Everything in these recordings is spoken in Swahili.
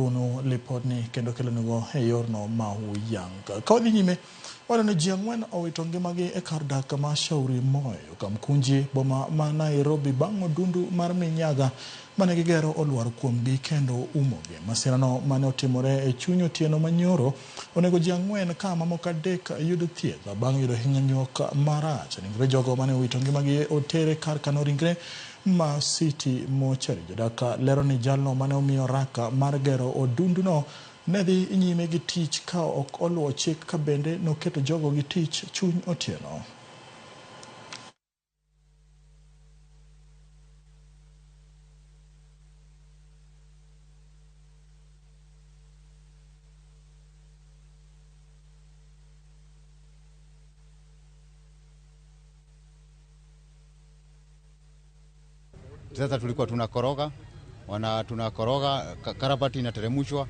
Luno lipodni kendo kelonego e yorno ma huyanga. Kawadhi nyime, wadano ji ang'wen owito ngimagi e kar dak ma Shauri Moyo Kamkunji boma ma Nairobi bang' odundu mar minyaga mane gigero olwar kuomgi kendo umogi. Masirano mane otimore e chuny otieno manyoro onego ji ang'wen ka mamoko adek yudo thieth bang' yudo hinyruok marach. Ringre jogo mane owito ngimagi otere kar kano ringre ma City Mortuary. Jodak lero ni jalno mane omiyo raka mar gero odunduno ne dhi nyime gi tich ka ok oluwo chik ka bende noketo jogo gi tich chuny otieno. Sasa tulikuwa tunakoroga, karabati inateremshwa,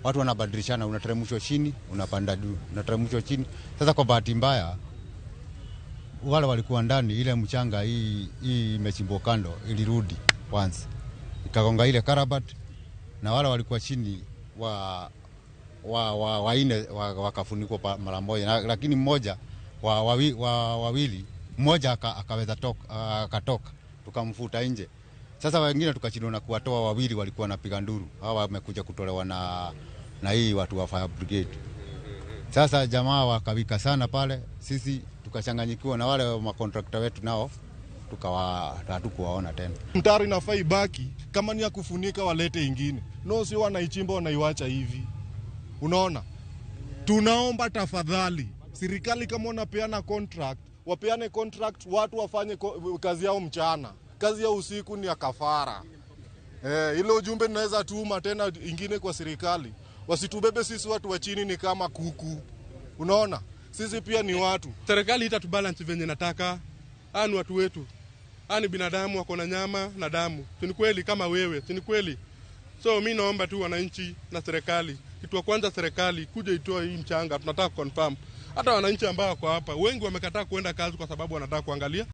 watu wanabadilishana, unateremshwa chini, unapanda juu, unateremshwa chini. Sasa kwa bahati mbaya wale walikuwa ndani, ile mchanga hii imechimbwa kando ilirudi once. Ikagonga ile karabati na wale walikuwa chini waine wakafunikwa mara moja, lakini mmoja wawili mmoja akaweza akatoka, tukamfuta nje. Sasa wengine tukachindwa na kuwatoa, wawili walikuwa wanapiga nduru. Hawa wamekuja kutolewa na hii watu wa fire brigade. Sasa jamaa wakawika sana pale, sisi tukachanganyikiwa na wale makontrakta wetu nao hatukuwaona tena. Mtaro inafaa ibaki, kama ni ya kufunika walete ingine. No, si wanaichimba wanaiwacha hivi. Unaona? Tunaomba tafadhali, serikali kama wanapeana contract, wapeane contract, watu wafanye kazi yao mchana. Kazi ya usiku ni ya kafara. Ile ujumbe ninaweza tuma tena ingine kwa serikali. Wasitubebe sisi watu wa chini ni kama kuku. Unaona? Sisi pia ni watu. Serikali itatubalance venye nataka. Ni watu wetu. Ni binadamu wako na nyama na damu. Si ni kweli kama wewe, si ni kweli? So mimi naomba tu wananchi na serikali. Kitu kwanza serikali kuja itoe hii mchanga, tunataka confirm. Hata wananchi ambao wako hapa wengi wamekataa kuenda kazi kwa sababu wanataka kuangalia